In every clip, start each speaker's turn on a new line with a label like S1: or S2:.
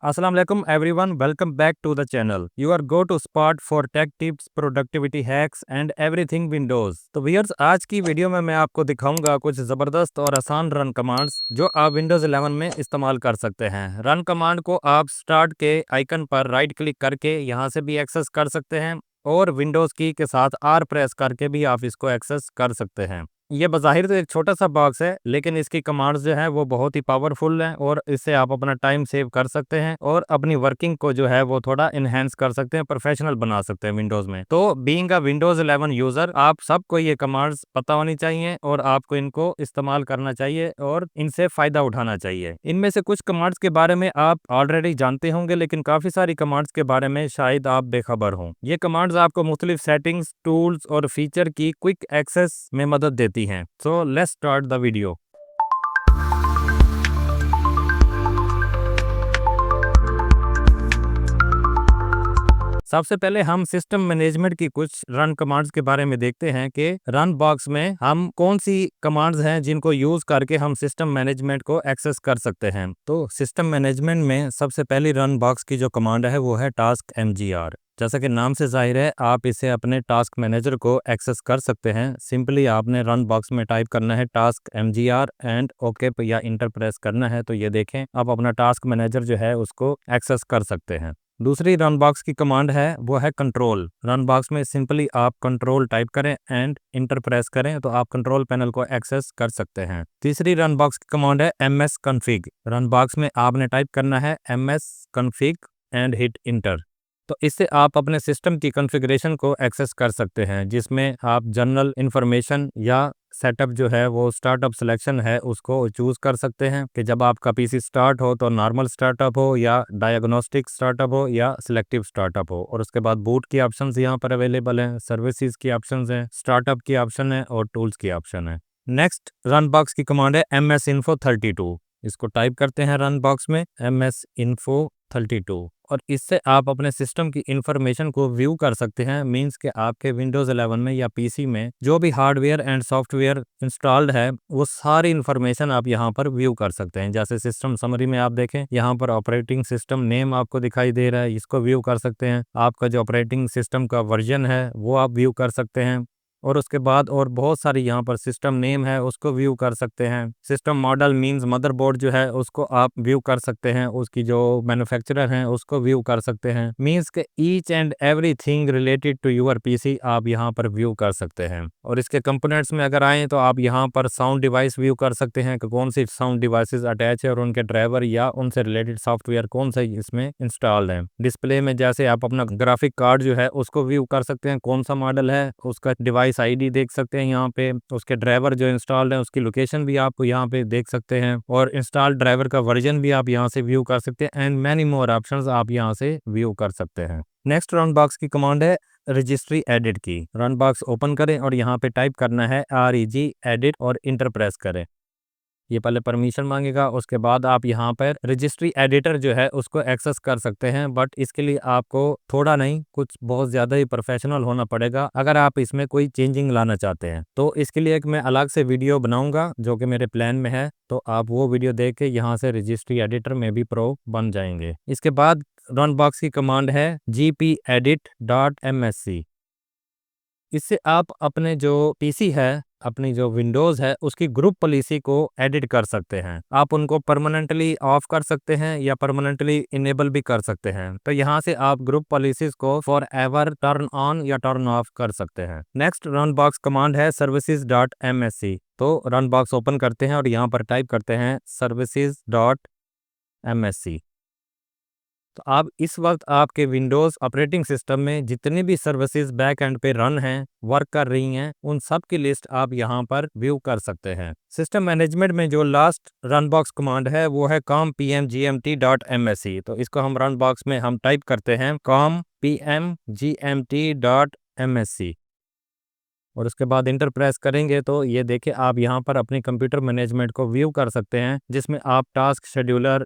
S1: Assalamualaikum everyone, welcome back to the channel. Your go-to spot for tech tips, productivity hacks and everything Windows. तो viewers, आज की video में मैं आपको दिखाऊंगा कुछ ज़बरदस्त और आसान रन कमांड्स जो आप Windows 11 में इस्तेमाल कर सकते हैं। रन कमांड को आप स्टार्ट के आइकन पर राइट क्लिक करके यहाँ से भी एक्सेस कर सकते हैं और विंडोज़ की के साथ आर प्रेस करके भी आप इसको एक्सेस कर सकते हैं। ये बज़ाहिर तो एक छोटा सा बॉक्स है, लेकिन इसकी कमांड्स जो है वो बहुत ही पावरफुल हैं और इससे आप अपना टाइम सेव कर सकते हैं और अपनी वर्किंग को जो है वो थोड़ा इनहेंस कर सकते हैं, प्रोफेशनल बना सकते हैं विंडोज में। तो बीइंग अ विंडोज 11 यूजर, आप सबको ये कमांड्स पता होनी चाहिए और आपको इनको इस्तेमाल करना चाहिए और इनसे फायदा उठाना चाहिए। इनमें से कुछ कमांड्स के बारे में आप ऑलरेडी जानते होंगे, लेकिन काफी सारी कमांड्स के बारे में शायद आप बेखबर हों। ये कमांड्स आपको मुख्तलिफ सेटिंग्स, टूल्स और फीचर की क्विक एक्सेस में मदद देती हैं। So let's start the video. सबसे पहले हम सिस्टम मैनेजमेंट की कुछ रन कमांड्स के बारे में देखते हैं कि रन बॉक्स में हम कौन सी कमांड्स हैं जिनको यूज करके हम सिस्टम मैनेजमेंट को एक्सेस कर सकते हैं। तो सिस्टम मैनेजमेंट में सबसे पहली रन बॉक्स की जो कमांड है वो है टास्क mgr। जैसा कि नाम से जाहिर है, आप इसे अपने टास्क मैनेजर को एक्सेस कर सकते हैं। सिंपली आपने रन बॉक्स में टाइप करना है टास्क mgr एंड ओके या इंटर प्रेस करना है। तो ये देखें, आप अपना टास्क मैनेजर जो है उसको एक्सेस कर सकते हैं। दूसरी रन बॉक्स की कमांड है वो है कंट्रोल। रन बॉक्स में सिंपली आप कंट्रोल टाइप करें एंड इंटर प्रेस करें तो आप कंट्रोल पैनल को एक्सेस कर सकते हैं। तीसरी रन बॉक्स की कमांड है ms config। रन बॉक्स में आपने टाइप करना है ms config and hit inter. तो इससे आप अपने सिस्टम की कॉन्फ़िगरेशन को एक्सेस कर सकते हैं, जिसमें आप जनरल इंफॉर्मेशन या सेटअप जो है वो स्टार्टअप सिलेक्शन है उसको चूज कर सकते हैं कि जब आपका पीसी स्टार्ट हो तो नॉर्मल स्टार्टअप हो या डायग्नोस्टिक स्टार्टअप हो या सिलेक्टिव स्टार्टअप हो। और उसके बाद बूट की ऑप्शंस यहाँ पर अवेलेबल हैं, सर्विसेज की ऑप्शंस हैं, स्टार्टअप की ऑप्शन है और टूल्स की ऑप्शन है। नेक्स्ट रन बॉक्स की कमांड है ms info 32। इसको टाइप करते हैं रन बॉक्स में ms info 32 और इससे आप अपने सिस्टम की इंफॉर्मेशन को व्यू कर सकते हैं। मींस कि आपके विंडोज 11 में या पीसी में जो भी हार्डवेयर एंड सॉफ्टवेयर इंस्टॉल्ड है वो सारी इंफॉर्मेशन आप यहाँ पर व्यू कर सकते हैं। जैसे सिस्टम समरी में आप देखें, यहाँ पर ऑपरेटिंग सिस्टम नेम आपको दिखाई दे रहा है, इसको व्यू कर सकते हैं। आपका जो ऑपरेटिंग सिस्टम का वर्जन है वो आप व्यू कर सकते हैं और उसके बाद और बहुत सारी यहाँ पर सिस्टम नेम है उसको व्यू कर सकते हैं। सिस्टम मॉडल मींस मदरबोर्ड जो है उसको आप व्यू कर सकते हैं, उसकी जो मैन्युफैक्चरर हैं उसको व्यू कर सकते हैं। मींस के each and everything related to your PC आप यहाँ पर व्यू कर सकते हैं। और इसके कंपोनेंट्स में अगर आए तो आप यहाँ पर साउंड डिवाइस व्यू कर सकते हैं कि कौन सी साउंड डिवाइसेस अटैच है और उनके ड्राइवर या उनसे रिलेटेड सॉफ्टवेयर कौन सा इसमें इंस्टॉल्ड है। डिस्प्ले में जैसे आप अपना ग्राफिक कार्ड जो है उसको व्यू कर सकते हैं, कौन सा मॉडल है, उसका डिवाइस आईडी देख सकते हैं यहाँ पे, उसके ड्राइवर जो इंस्टॉल्ड है उसकी लोकेशन भी आप यहाँ पे देख सकते हैं और इंस्टॉल्ड ड्राइवर का वर्जन भी आप यहाँ से व्यू कर सकते हैं एंड मैनी मोर ऑप्शंस आप यहाँ से व्यू कर सकते हैं। नेक्स्ट रन बॉक्स की कमांड है रजिस्ट्री एडिट की। रन बॉक्स ओपन करें और यहाँ पे टाइप करना है reg एडिट और इंटर प्रेस करें। ये पहले परमिशन मांगेगा, उसके बाद आप यहाँ पर रजिस्ट्री एडिटर जो है उसको एक्सेस कर सकते हैं। बट इसके लिए आपको थोड़ा नहीं, कुछ बहुत ज़्यादा ही प्रोफेशनल होना पड़ेगा अगर आप इसमें कोई चेंजिंग लाना चाहते हैं। तो इसके लिए एक मैं अलग से वीडियो बनाऊंगा जो कि मेरे प्लान में है, तो आप वो वीडियो देख के यहाँ से रजिस्ट्री एडिटर में भी प्रो बन जाएंगे। इसके बाद रन बॉक्स की कमांड है gpedit.msc। इससे आप अपने जो पीसी है, अपनी जो विंडोज है उसकी ग्रुप पॉलिसी को एडिट कर सकते हैं। आप उनको परमानेंटली ऑफ कर सकते हैं या परमानेंटली इनेबल भी कर सकते हैं। तो यहाँ से आप ग्रुप पॉलिसीज को फॉर एवर टर्न ऑन या टर्न ऑफ कर सकते हैं। नेक्स्ट रन बॉक्स कमांड है services.msc। तो रन बॉक्स ओपन करते हैं और यहाँ पर टाइप करते हैं services.msc। तो आप इस वक्त आपके विंडोज़ ऑपरेटिंग सिस्टम में जितनी भी सर्विसेज बैक एंड पे रन हैं, वर्क कर रही हैं, उन सब की लिस्ट आप यहाँ पर व्यू कर सकते हैं। सिस्टम मैनेजमेंट में जो लास्ट रन बॉक्स कमांड है वो है com.pmgmt.msc। तो इसको हम रन बॉक्स में हम टाइप करते हैं com.pmgmt.msc और उसके बाद इंटर प्रेस करेंगे तो ये देखिए आप यहाँ पर अपने कंप्यूटर मैनेजमेंट को व्यू कर सकते हैं, जिसमें आप टास्क शेड्यूलर,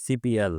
S1: .cpl۔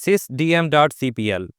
S1: sysdm.cpl۔